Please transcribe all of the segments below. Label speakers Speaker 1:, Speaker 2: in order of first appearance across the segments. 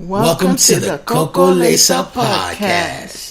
Speaker 1: Welcome to the Coco Lesa Podcast.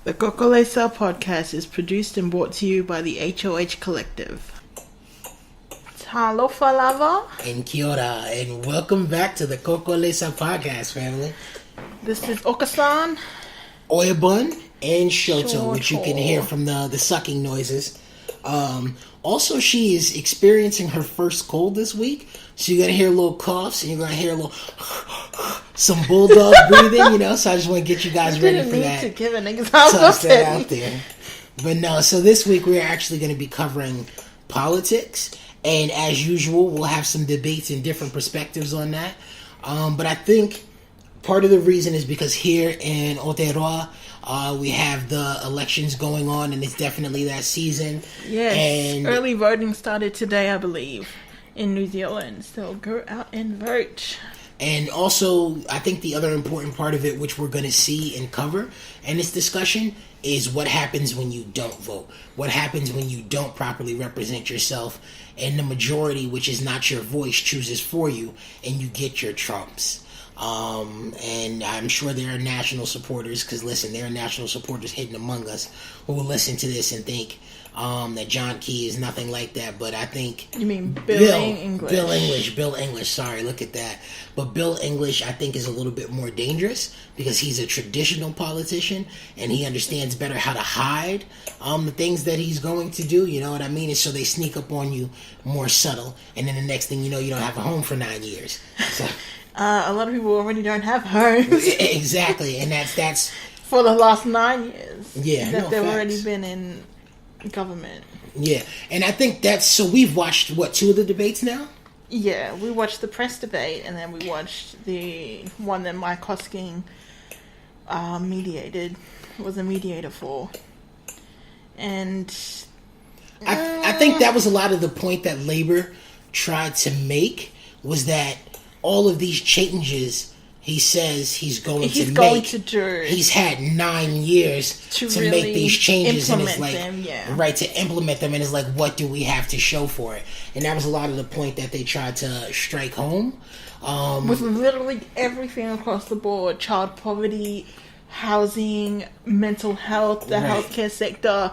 Speaker 1: The Coco Lesa Podcast is produced and brought to you by the HOH Collective. Hello, Falava.
Speaker 2: And kia ora, and welcome back to the Coco Lesa Podcast, family.
Speaker 1: This is Okasan,
Speaker 2: Oyabun, and Shoto, which you can hear from the sucking noises. Also, she is experiencing her first cold this week, so you're going to hear little coughs, and you're going to hear a little some bulldog breathing, so I just want to get you guys ready for that.
Speaker 1: To give an example of
Speaker 2: that out there. But no, so this week we're actually going to be covering politics, and as usual, we'll have some debates and different perspectives on that. But I think part of the reason is because here in Aotearoa, we have the elections going on, and it's definitely that season.
Speaker 1: Yes,
Speaker 2: and
Speaker 1: early voting started today, I believe, in New Zealand. So go out and vote.
Speaker 2: And also, I think the other important part of it, which we're going to see and cover in this discussion, is what happens when you don't vote. What happens when you don't properly represent yourself, and the majority, which is not your voice, chooses for you, and you get your trumps. And I'm sure there are national supporters, because listen, there are national supporters hidden among us who will listen to this and think that John Key is nothing like that. But I think
Speaker 1: you mean Bill English.
Speaker 2: Sorry, look at that. But Bill English, I think, is a little bit more dangerous because he's a traditional politician and he understands better how to hide the things that he's going to do. You know what I mean? And so they sneak up on you more subtle, and then the next thing you know, you don't have a home for 9 years. So.
Speaker 1: A lot of people already don't have homes.
Speaker 2: Exactly, and that's
Speaker 1: for the last 9 years.
Speaker 2: Yeah,
Speaker 1: that they've already been in government.
Speaker 2: Yeah, and I think that's so. We've watched two of the debates now.
Speaker 1: Yeah, we watched the press debate, and then we watched the one that Mike Hosking was a mediator for, and
Speaker 2: I think that was a lot of the point that Labour tried to make, was that all of these changes he says he's going to do. He's had 9 years to really make these changes, and it's like right to implement them, and it's like, what do we have to show for it? And that was a lot of the point that they tried to strike home.
Speaker 1: With literally everything across the board: child poverty, housing, mental health, the healthcare sector,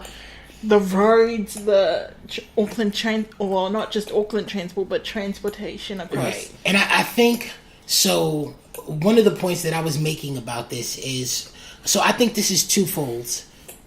Speaker 1: the roads, the Auckland not just Auckland transport, but transportation across.
Speaker 2: Right. And I think, so one of the points that I was making about this is, so I think this is twofold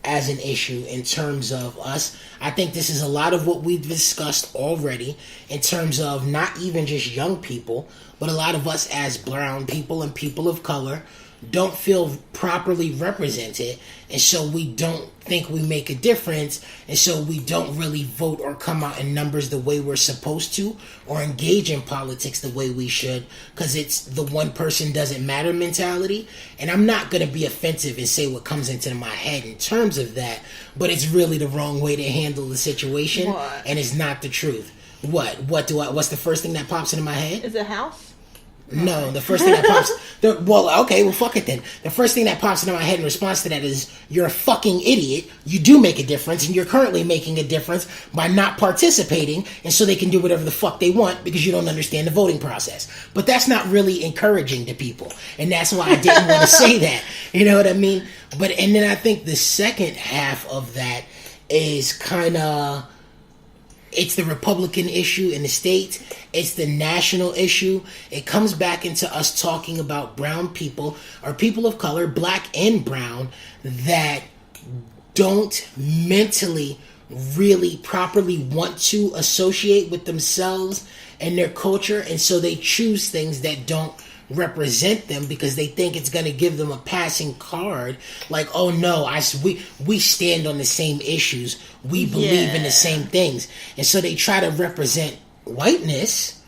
Speaker 2: as an issue in terms of us. I think this is a lot of what we've discussed already in terms of not even just young people, but a lot of us as brown people and people of color don't feel properly represented, and so we don't think we make a difference, and so we don't really vote or come out in numbers the way we're supposed to, or engage in politics the way we should, because it's the one person doesn't matter mentality. And I'm not going to be offensive and say what comes into my head in terms of that, but it's really the wrong way to handle the situation.
Speaker 1: What?
Speaker 2: And it's not the truth. What's the first thing that pops into my head?
Speaker 1: Is it house?
Speaker 2: No, the first thing that pops... fuck it then. The first thing that pops into my head in response to that is, you're a fucking idiot. You do make a difference, and you're currently making a difference by not participating, and so they can do whatever the fuck they want because you don't understand the voting process. But that's not really encouraging to people, and that's why I didn't want to say that. You know what I mean? And then I think the second half of that is kind of... It's the Republican issue in the states. It's the national issue. It comes back into us talking about brown people, or people of color, black and brown, that don't mentally really properly want to associate with themselves and their culture, and so they choose things that don't represent them because they think it's going to give them a passing card, like, oh no, we stand on the same issues, we believe in the same things, and so they try to represent whiteness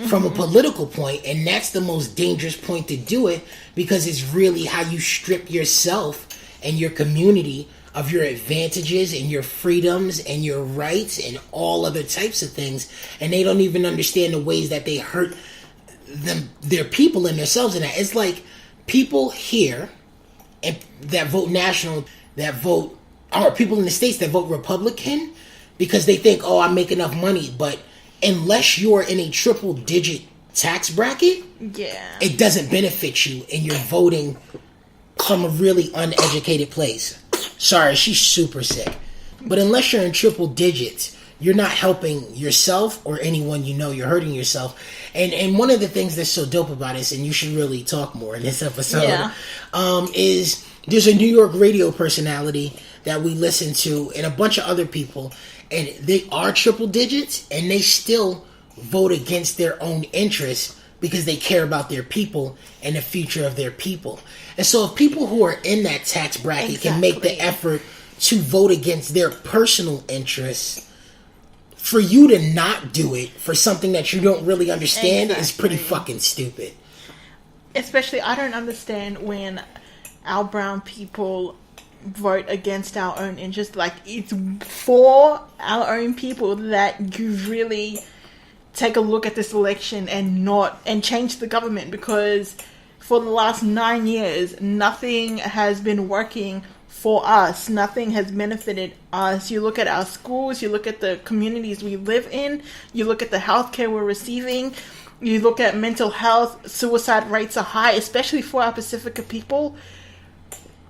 Speaker 2: from a political point, and that's the most dangerous point to do it, because it's really how you strip yourself and your community of your advantages and your freedoms and your rights and all other types of things, and they don't even understand the ways that they hurt their people and themselves in that. It's like people here and that vote national, that vote, or people in the States that vote Republican because they think, oh, I make enough money. But unless you're in a triple digit tax bracket, it doesn't benefit you, and you're voting from a really uneducated place. Sorry, she's super sick. But unless you're in triple digits, you're not helping yourself or anyone you know. You're hurting yourself. And one of the things that's so dope about this, and you should really talk more in this episode, is there's a New York radio personality that we listen to and a bunch of other people, and they are triple digits, and they still vote against their own interests because they care about their people and the future of their people. And so if people who are in that tax bracket can make the effort to vote against their personal interests, for you to not do it for something that you don't really understand is pretty fucking stupid.
Speaker 1: Especially, I don't understand when our brown people vote against our own interests. Like, it's for our own people that you really take a look at this election and change the government, because for the last 9 years, nothing has been working for us. Nothing has benefited us. You look at our schools, you look at the communities we live in, you look at the healthcare we're receiving, you look at mental health, suicide rates are high, especially for our Pacifica people.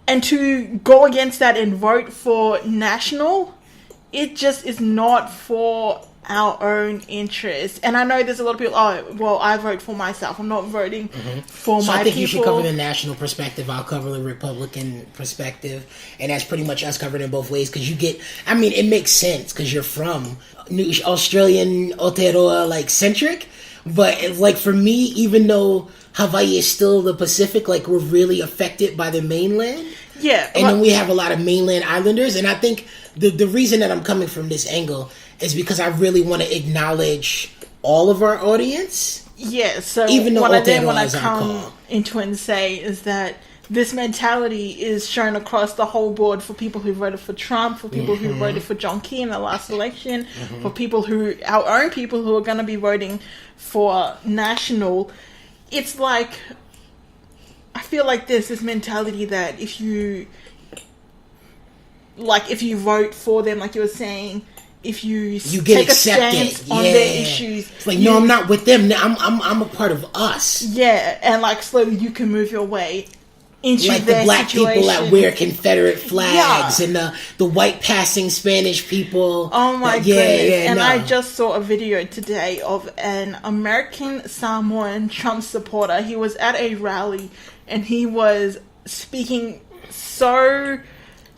Speaker 1: And to go against that and vote for national, it just is not for our own interests. And I know there's a lot of people, I vote for myself. I'm not voting for my people. I think you should cover the national perspective. I'll cover the Republican perspective. And that's pretty much us covered in both ways. Because you get, I mean, it makes sense because you're from Australian, Aotearoa, like, centric. But, like, for me, even though Hawaii is still the Pacific, like, we're really affected by the mainland. Yeah. And then we have a lot of mainland islanders. And I think the reason that I'm coming from this angle is because I really want to acknowledge all of our audience. Yeah, so even though what I want to come into and say is that this mentality is shown across the whole board for people who voted for Trump, for people who voted for John Key in the last election, for people our own people who are going to be voting for national. It's like, I feel like there's this mentality that if you vote for them, like you were saying, if you get take accepted. A stance on their issues,
Speaker 2: it's like, no, I'm not with them. I'm a part of us.
Speaker 1: Yeah, and like slowly you can move your way into
Speaker 2: like
Speaker 1: their
Speaker 2: the black
Speaker 1: situation.
Speaker 2: People that wear Confederate flags and the white passing Spanish people.
Speaker 1: Oh my goodness! And I just saw a video today of an American Samoan Trump supporter. He was at a rally and he was speaking so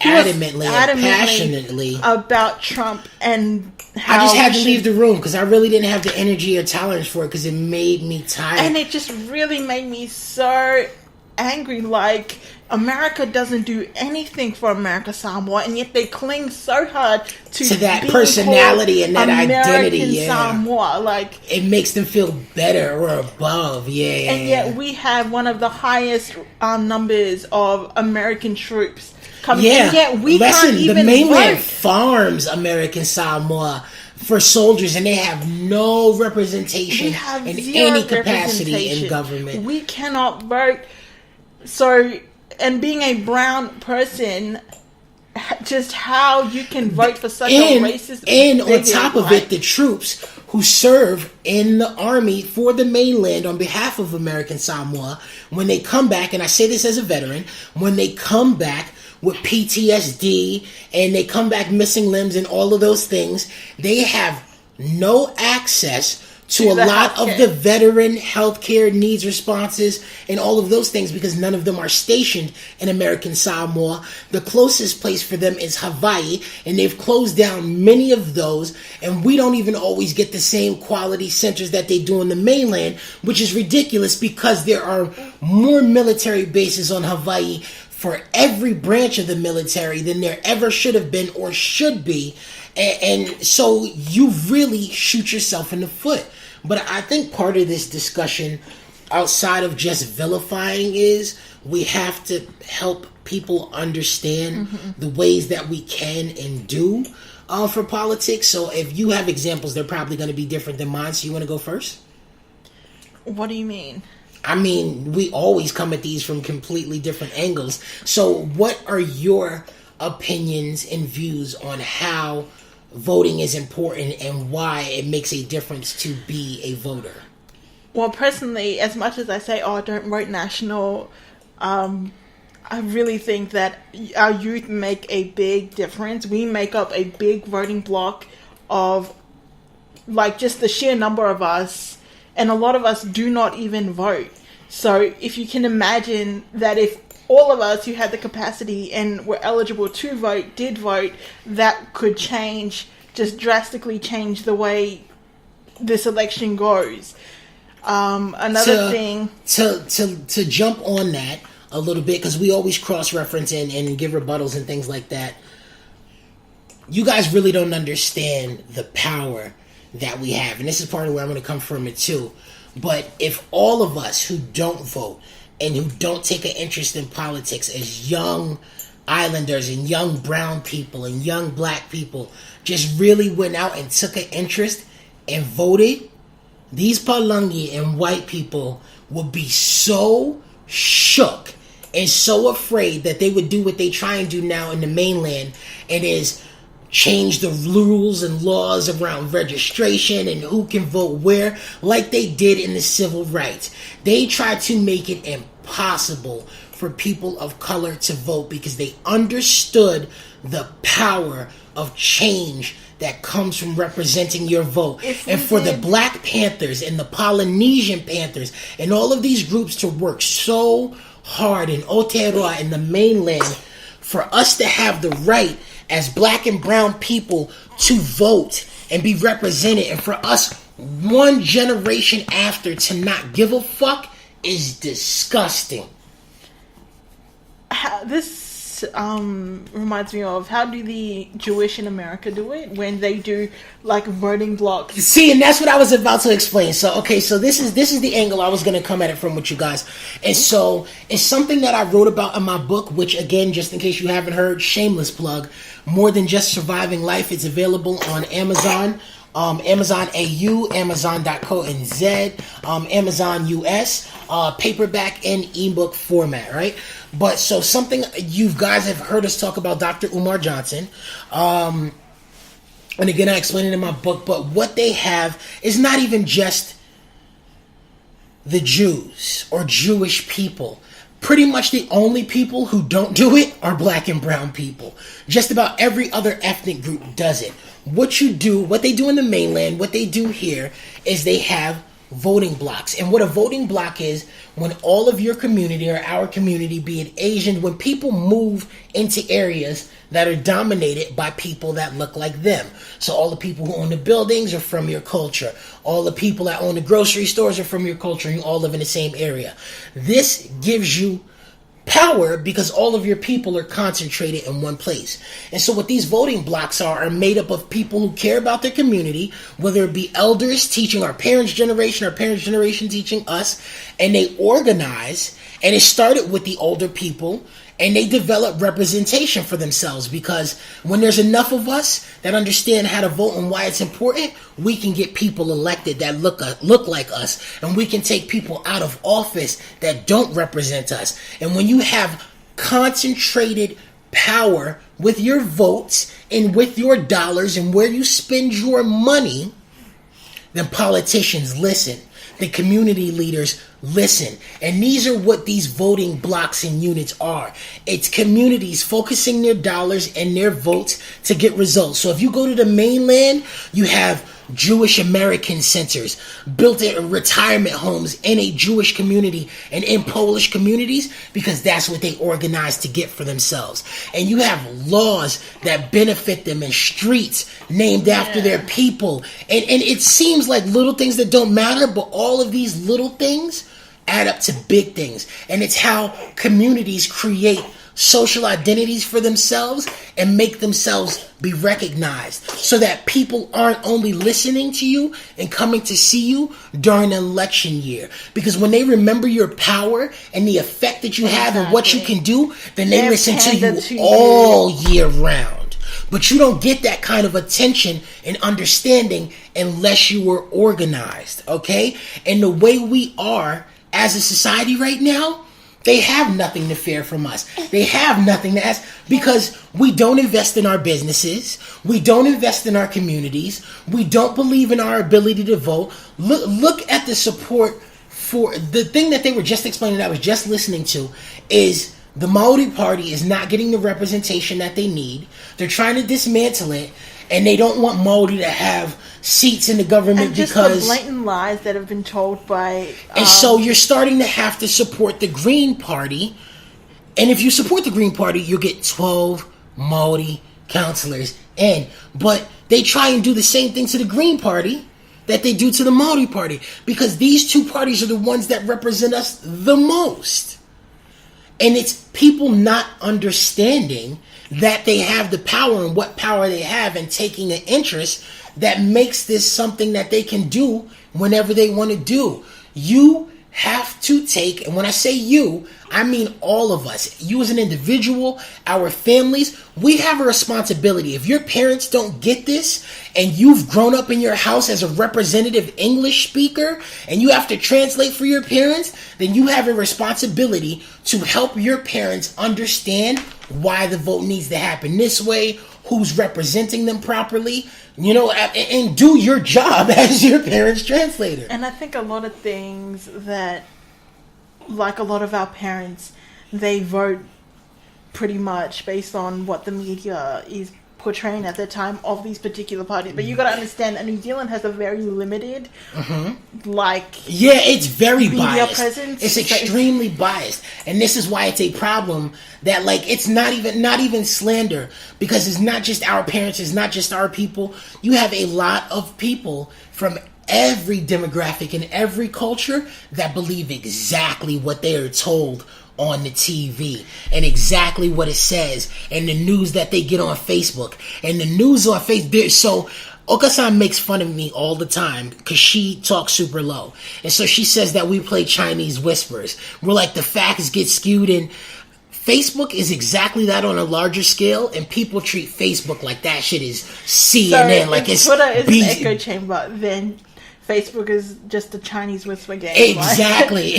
Speaker 1: adamantly and passionately about Trump, and how
Speaker 2: I just had to leave the room because I really didn't have the energy or tolerance for it because it made me tired.
Speaker 1: And it just really made me so angry. Like, America doesn't do anything for America Samoa, and yet they cling so hard to
Speaker 2: that personality and that
Speaker 1: American
Speaker 2: identity. Yeah,
Speaker 1: Samoa. Like,
Speaker 2: it makes them feel better or above. Yeah,
Speaker 1: and yet we have one of the highest numbers of American troops coming in. And yet we can't even
Speaker 2: the mainland
Speaker 1: vote.
Speaker 2: Farms American Samoa for soldiers, and they have no representation in any capacity in government.
Speaker 1: We cannot vote. So, and being a brown person, just how you can vote for such a racist...
Speaker 2: And on top of it, the troops who serve in the army for the mainland on behalf of American Samoa, when they come back, and I say this as a veteran, when they come back with PTSD and they come back missing limbs and all of those things, they have no access to a lot of the veteran healthcare needs responses and all of those things because none of them are stationed in American Samoa. The closest place for them is Hawaii, and they've closed down many of those, and we don't even always get the same quality centers that they do on the mainland, which is ridiculous because there are more military bases on Hawaii for every branch of the military than there ever should have been or should be. And so you really shoot yourself in the foot. But I think part of this discussion, outside of just vilifying, is we have to help people understand the ways that we can and do for politics. So if you have examples, they're probably going to be different than mine. So you want to go first?
Speaker 1: What do you mean?
Speaker 2: I mean, we always come at these from completely different angles. So what are your opinions and views on how voting is important and why it makes a difference to be a voter?
Speaker 1: Well, personally, as much as I say, oh, don't vote national, I really think that our youth make a big difference. We make up a big voting bloc of, like, just the sheer number of us, and a lot of us do not even vote. So if you can imagine that if all of us who had the capacity and were eligible to vote did vote, that could just drastically change the way this election goes. Another thing
Speaker 2: to jump on that a little bit, because we always cross-reference and give rebuttals and things like that. You guys really don't understand the power that we have, and this is part of where I'm going to come from it too. But if all of us who don't vote and who don't take an interest in politics as young islanders and young brown people and young black people just really went out and took an interest and voted, these Palangi and white people would be so shook and so afraid that they would do what they try and do now in the mainland, and is change the rules and laws around registration and who can vote where, like they did in the civil rights. They tried to make it impossible for people of color to vote because they understood the power of change that comes from representing your vote. And for the Black Panthers and the Polynesian Panthers and all of these groups to work so hard in Aotearoa and the mainland for us to have the right as black and brown people to vote and be represented, and for us one generation after to not give a fuck, is disgusting.
Speaker 1: This reminds me of, how do the Jewish in America do it when they do like voting blocks?
Speaker 2: See, and that's what I was about to explain. So, okay, so this is the angle I was going to come at it from with you guys. And so it's something that I wrote about in my book, which, again, just in case you haven't heard, shameless plug, More Than Just Surviving Life. It's available on Amazon. Amazon AU, Amazon.co.nz, Amazon US, paperback and ebook format, right? But so something you guys have heard us talk about, Dr. Umar Johnson, and again I explain it in my book, but what they have is not even just the Jews or Jewish people. Pretty much the only people who don't do it are black and brown people. Just about every other ethnic group does it. What they do in the mainland, what they do here is they have voting blocks. And what a voting block is, when all of your community or our community, be it Asian, when people move into areas that are dominated by people that look like them. So all the people who own the buildings are from your culture. All the people that own the grocery stores are from your culture, and you all live in the same area. This gives you power because all of your people are concentrated in one place. And so what these voting blocks are made up of people who care about their community, whether it be elders teaching our parents' generation teaching us, and they organize, and it started with the older people, and they develop representation for themselves, because when there's enough of us that understand how to vote and why it's important, we can get people elected that look like us, and we can take people out of office that don't represent us. And when you have concentrated power with your votes and with your dollars and where you spend your money, then politicians listen. The community leaders listen. And these are what these voting blocks and units are. It's communities focusing their dollars and their votes to get results. So if you go to the mainland, you have Jewish American centers, built in retirement homes in a Jewish community and in Polish communities, because that's what they organized to get for themselves. And you have laws that benefit them and streets named after their people. And it seems like little things that don't matter, but all of these little things add up to big things. And it's how communities create social identities for themselves and make themselves be recognized, so that people aren't only listening to you and coming to see you during an election year. Because when they remember your power and the effect that you have and what you can do, then they listen to you all year round. But you don't get that kind of attention and understanding unless you were organized, okay? And the way we are as a society right now, they have nothing to fear from us. They have nothing to ask, because we don't invest in our businesses. We don't invest in our communities. We don't believe in our ability to vote. Look at the support for the thing that they were just explaining that I was just listening to is the Maori Party is not getting the representation that they need. They're trying to dismantle it, and they don't want Maori to have seats in the government
Speaker 1: and just
Speaker 2: because
Speaker 1: the blatant lies that have been told by.
Speaker 2: And so you're starting to have to support the Green Party, and if you support the Green Party, you'll get 12 Maori councillors in. But they try and do the same thing to the Green Party that they do to the Maori Party, because these two parties are the ones that represent us the most. And it's people not understanding that they have the power and what power they have, and taking an interest that makes this something that they can do whenever they want to do. You have to take, and when I say you, I mean all of us. You as an individual, our families, we have a responsibility. If your parents don't get this, and you've grown up in your house as a representative English speaker, and you have to translate for your parents, then you have a responsibility to help your parents understand why the vote needs to happen this way, who's representing them properly, and do your job as your parents' translator.
Speaker 1: And I think a lot of things that, like a lot of our parents, they vote pretty much based on what the media is portraying at the time of these particular parties. But you got to understand that New Zealand has a very limited,
Speaker 2: it's very
Speaker 1: media
Speaker 2: biased.
Speaker 1: presence.
Speaker 2: It's extremely biased, and this is why it's a problem. That it's not even slander, because it's not just our parents, it's not just our people. You have a lot of people from every demographic and every culture that believe exactly what they are told on the TV and exactly what it says, and the news that they get on Facebook and the news on Facebook. So Okasan makes fun of me all the time because she talks super low, and so she says that we play Chinese whispers. We're like, the facts get skewed, and Facebook is exactly that on a larger scale, and people treat Facebook like that shit is CNN.
Speaker 1: So
Speaker 2: like it's
Speaker 1: Twitter is an echo chamber, then Facebook is just a Chinese whisper game.
Speaker 2: Exactly.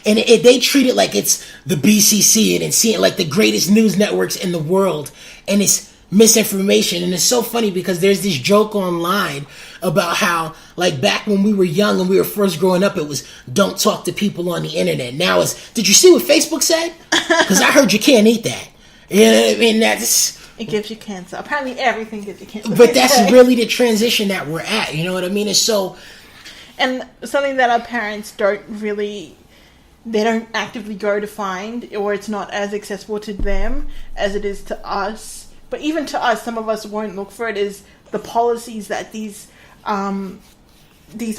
Speaker 2: And they treat it like it's the BCC and see it like the greatest news networks in the world, and it's misinformation. And it's so funny because there's this joke online about how, like, back when we were young and we were first growing up, it was don't talk to people on the internet. Now it's, did you see what Facebook said? Because I heard you can't eat that. You know what I mean?
Speaker 1: It gives you cancer. Apparently everything gives you cancer.
Speaker 2: But that's really the transition that we're at. You know what I mean?
Speaker 1: And something that our parents don't actively go to find, or it's not as accessible to them as it is to us. But even to us, some of us won't look for it, is the policies that these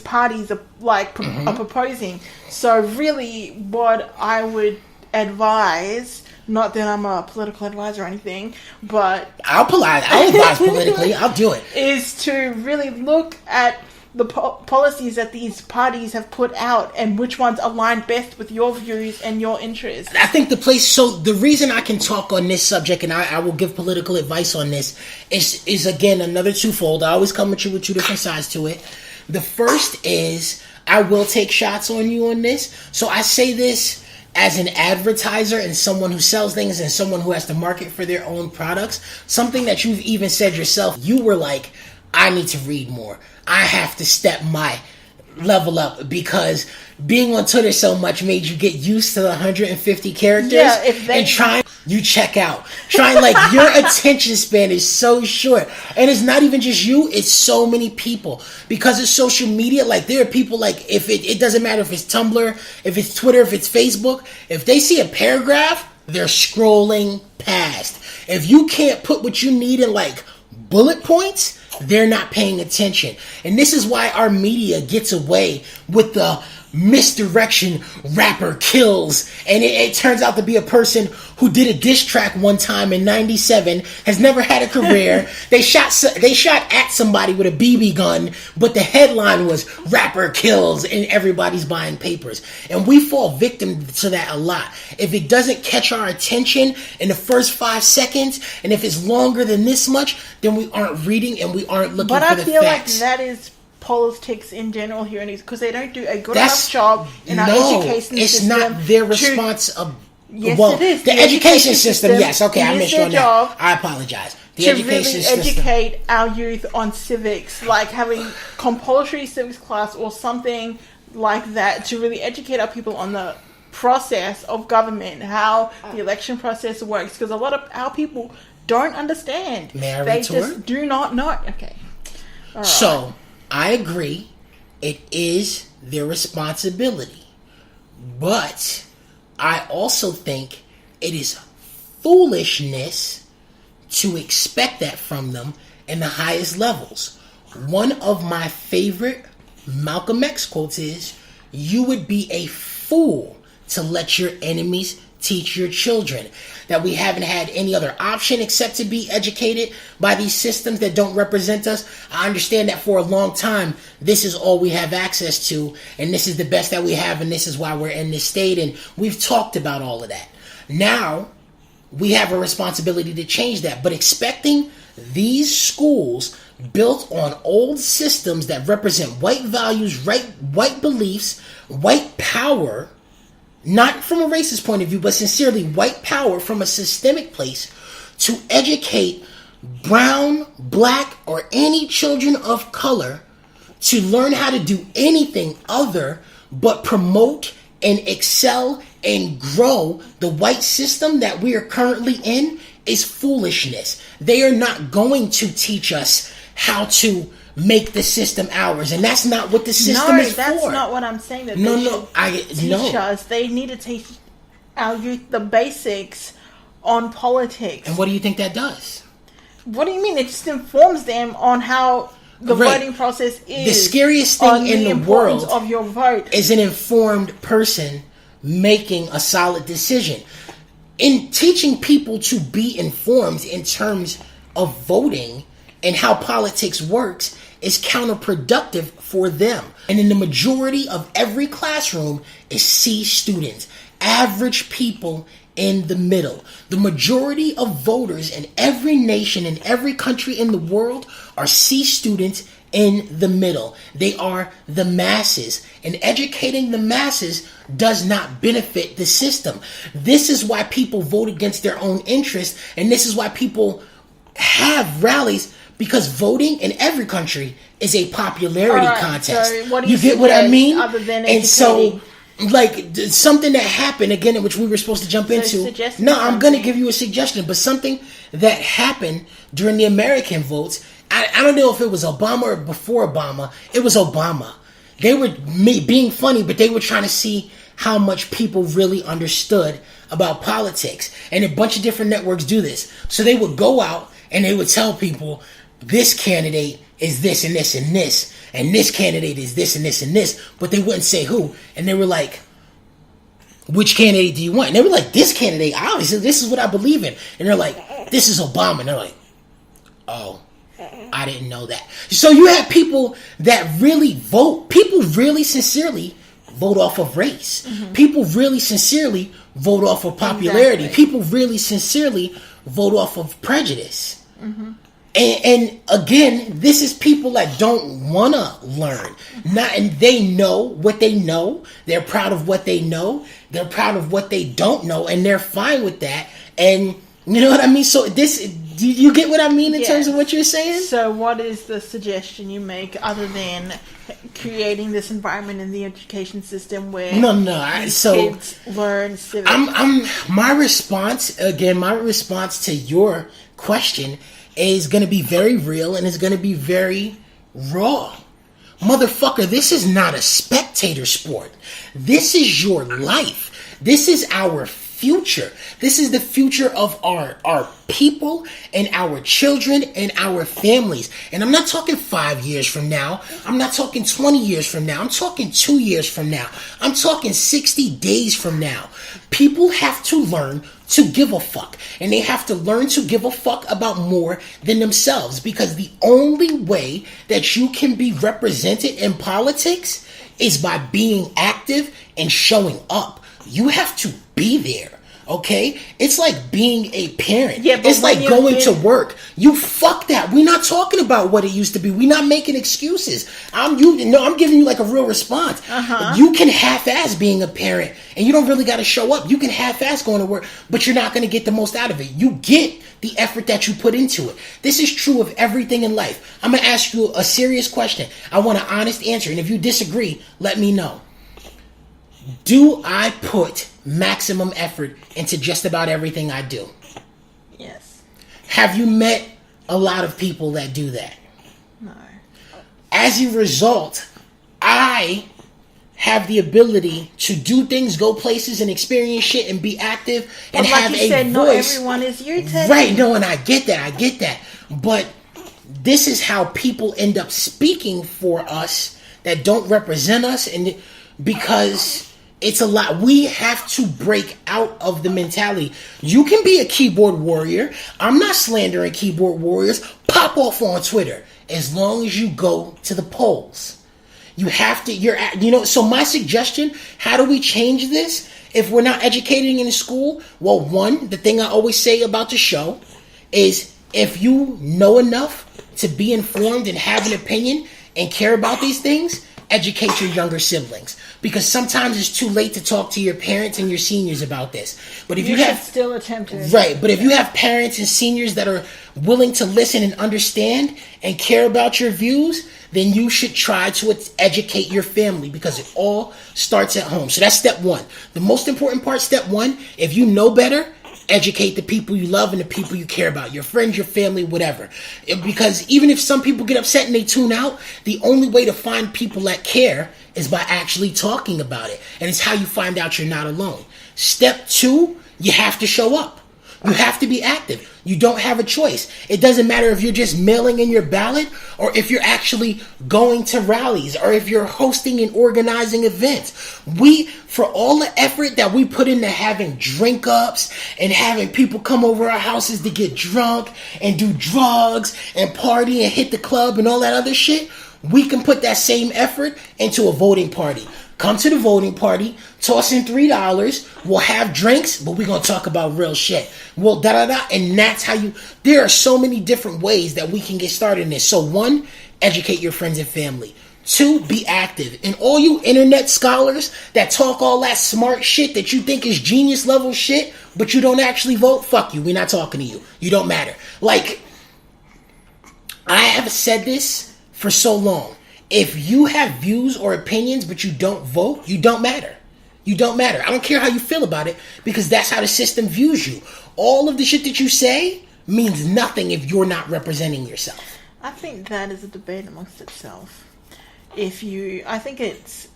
Speaker 1: parties are proposing. So really what I would advise, not that I'm a political advisor or anything, but
Speaker 2: I'll advise politically. I'll do it.
Speaker 1: Is to really look at the policies that these parties have put out and which ones align best with your views and your interests.
Speaker 2: I think so the reason I can talk on this subject, and I will give political advice on this, is again another twofold. I always come at you with two different sides to it. The first is I will take shots on you on this. So I say this as an advertiser and someone who sells things and someone who has to market for their own products. Something that you've even said yourself. You were like, I need to read more. I have to step my level up because being on Twitter so much made you get used to the 150 characters. Yeah, you check out. Your attention span is so short. And it's not even just you, it's so many people. Because of social media, there are people if it doesn't matter if it's Tumblr, if it's Twitter, if it's Facebook, if they see a paragraph, they're scrolling past. If you can't put what you need in bullet points, they're not paying attention. And this is why our media gets away with the misdirection, rapper kills, and it turns out to be a person who did a diss track one time in '97, has never had a career. They shot at somebody with a BB gun, but the headline was rapper kills, and everybody's buying papers. And we fall victim to that a lot. If it doesn't catch our attention in the first 5 seconds, and if it's longer than this much, then we aren't reading and we aren't looking for the facts.
Speaker 1: But I feel like that is politics in general here, because they don't do a good enough job in our education system.
Speaker 2: No, it's not their response of...
Speaker 1: Yes,
Speaker 2: well,
Speaker 1: it is.
Speaker 2: The education system, yes. Okay, I missed you on that. I apologize.
Speaker 1: The education system. To really educate our youth on civics, like having compulsory civics class or something like that, to really educate our people on the process of government, how the election process works, because a lot of our people don't understand.
Speaker 2: May I
Speaker 1: they
Speaker 2: retort?
Speaker 1: Just do not know. Okay. All right.
Speaker 2: So, I agree. It is their responsibility. But I also think it is foolishness to expect that from them in the highest levels. One of my favorite Malcolm X quotes is, "You would be a fool to let your enemies teach your children." That we haven't had any other option except to be educated by these systems that don't represent us. I understand that for a long time, this is all we have access to, and this is the best that we have, and this is why we're in this state, and we've talked about all of that. Now, we have a responsibility to change that, but expecting these schools built on old systems that represent white values, white beliefs, white power, not from a racist point of view, but sincerely white power from a systemic place, to educate brown, black, or any children of color to learn how to do anything other but promote and excel and grow the white system that we are currently in is foolishness. They are not going to teach us how to make the system ours, and that's not what the system is for. No,
Speaker 1: that's not what I'm saying. That teach us. They need to teach our youth the basics on politics.
Speaker 2: And what do you think that does?
Speaker 1: What do you mean? It just informs them on how the voting process is.
Speaker 2: The scariest thing in the world
Speaker 1: of your vote
Speaker 2: is an informed person making a solid decision. In teaching people to be informed in terms of voting and how politics works is counterproductive for them. And in the majority of every classroom is C students, average people in the middle. The majority of voters in every nation, in every country in the world, are C students in the middle. They are the masses. And educating the masses does not benefit the system. This is why people vote against their own interests, and this is why people have rallies, because voting in every country is a popularity contest.
Speaker 1: So what do
Speaker 2: you get what I mean?
Speaker 1: Other than
Speaker 2: and so, like, something that happened, again, which we were supposed to jump into. No, I'm going to give you a suggestion, but something that happened during the American votes, I don't know if it was Obama or before Obama. It was Obama. They were being funny, but they were trying to see how much people really understood about politics. And a bunch of different networks do this. So they would go out and they would tell people, this candidate is this and this and this, and this candidate is this and this and this, but they wouldn't say who. And they were like, which candidate do you want? And they were like, this candidate, obviously, this is what I believe in. And they're like, this is Obama. And they're like, oh, I didn't know that. So you have people that really vote. People really sincerely vote off of race. Mm-hmm. People really sincerely vote off of popularity. Exactly. People really sincerely vote off of prejudice. Mm-hmm. And again, this is people that don't want to learn. And they know what they know. They're proud of what they know. They're proud of what they don't know, and they're fine with that. And you know what I mean? So do you get what I mean in terms of what you're saying? So
Speaker 1: what is the suggestion you make other than creating this environment in the education system where kids learn civics?
Speaker 2: My response to your question is going to be very real, and it's going to be very raw. Motherfucker, this is not a spectator sport. This is your life. This is our future. This is the future of our people and our children and our families. And I'm not talking 5 years from now. I'm not talking 20 years from now. I'm talking 2 years from now. I'm talking 60 days from now. People have to learn to give a fuck. And they have to learn to give a fuck about more than themselves. Because the only way that you can be represented in politics is by being active and showing up. You have to be there. Okay? It's like being a parent. Yeah, it's like going to work. You fuck that. We're not talking about what it used to be. We're not making excuses. I'm giving you like a real response. You can half-ass being a parent, and you don't really got to show up. You can half-ass going to work, but you're not going to get the most out of it. You get the effort that you put into it. This is true of everything in life. I'm going to ask you a serious question. I want an honest answer, and if you disagree, let me know. Do I put maximum effort into just about everything I do?
Speaker 1: Yes.
Speaker 2: Have you met a lot of people that do that?
Speaker 1: No.
Speaker 2: As a result, I have the ability to do things, go places, and experience shit and be active and
Speaker 1: like
Speaker 2: have
Speaker 1: you
Speaker 2: a
Speaker 1: said,
Speaker 2: voice.
Speaker 1: Not everyone is you, Teddy.
Speaker 2: Right, no, and I get that. But this is how people end up speaking for us that don't represent us, and because it's a lot. We have to break out of the mentality. You can be a keyboard warrior. I'm not slandering keyboard warriors. Pop off on Twitter as long as you go to the polls. You have to, so my suggestion, how do we change this if we're not educating in school? Well, one, the thing I always say about the show is if you know enough to be informed and have an opinion and care about these things, educate your younger siblings, because sometimes it's too late to talk to your parents and your seniors about this. But if you have
Speaker 1: still attempt to,
Speaker 2: right, but if you have parents and seniors that are willing to listen and understand and care about your views, then you should try to educate your family, because it all starts at home. So that's step one. The most important part, step one, if you know better, educate the people you love and the people you care about, your friends, your family, whatever. Because even if some people get upset and they tune out, the only way to find people that care is by actually talking about it. And it's how you find out you're not alone. Step two, you have to show up. You have to be active. You don't have a choice. It doesn't matter if you're just mailing in your ballot or if you're actually going to rallies or if you're hosting and organizing events. For all the effort that we put into having drink ups and having people come over our houses to get drunk and do drugs and party and hit the club and all that other shit, we can put that same effort into a voting party. Come to the voting party, toss in $3, we'll have drinks, but we're going to talk about real shit. Well, and that's how there are so many different ways that we can get started in this. So one, educate your friends and family. Two, be active. And all you internet scholars that talk all that smart shit that you think is genius level shit, but you don't actually vote, fuck you. We're not talking to you. You don't matter. Like, I have said this for so long. If you have views or opinions but you don't vote, you don't matter. You don't matter. I don't care how you feel about it, because that's how the system views you. All of the shit that you say means nothing if you're not representing yourself.
Speaker 1: I think that is a debate amongst itself. I think it's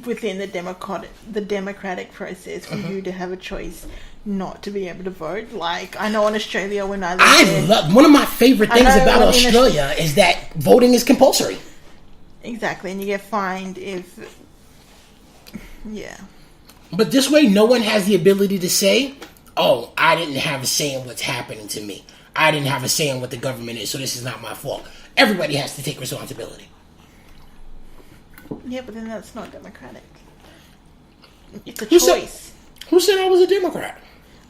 Speaker 1: within the democratic process for you to have a choice not to be able to vote. Like, I know in Australia when I lived there,
Speaker 2: one of my favorite things about Australia is that voting is compulsory.
Speaker 1: Exactly, and you get fined if... Yeah.
Speaker 2: But this way, no one has the ability to say, oh, I didn't have a say in what's happening to me. I didn't have a say in what the government is, so this is not my fault. Everybody has to take responsibility.
Speaker 1: Yeah, but then that's not democratic. It's a choice.
Speaker 2: Who said I was a Democrat?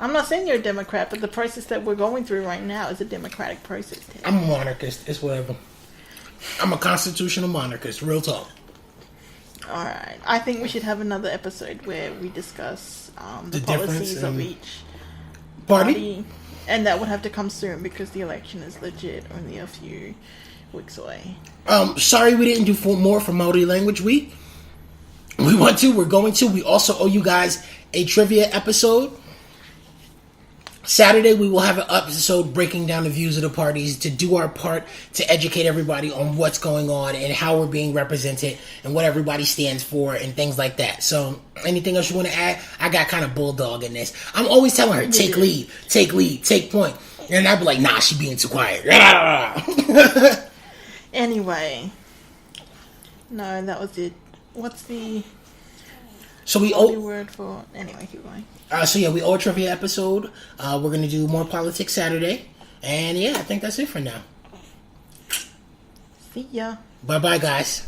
Speaker 1: I'm not saying you're a Democrat, but the process that we're going through right now is a democratic process.
Speaker 2: I'm a monarchist. It's whatever. I'm a constitutional monarchist. Real talk.
Speaker 1: Alright. I think we should have another episode where we discuss the policies of each party. And that would have to come soon because the election is legit only a few weeks away.
Speaker 2: Sorry we didn't do more for Maori Language Week. We're going to. We also owe you guys a trivia episode. Saturday, we will have an episode breaking down the views of the parties to do our part to educate everybody on what's going on and how we're being represented and what everybody stands for and things like that. So, anything else you want to add? I got kind of bulldog in this. I'm always telling her, take lead, take point. And I'd be like, nah, she being too quiet.
Speaker 1: Anyway. No, that was it. What's the word for... Anyway, keep going.
Speaker 2: We owe a trivia episode. We're going to do more politics Saturday. And yeah, I think that's it for now.
Speaker 1: See ya.
Speaker 2: Bye-bye, guys.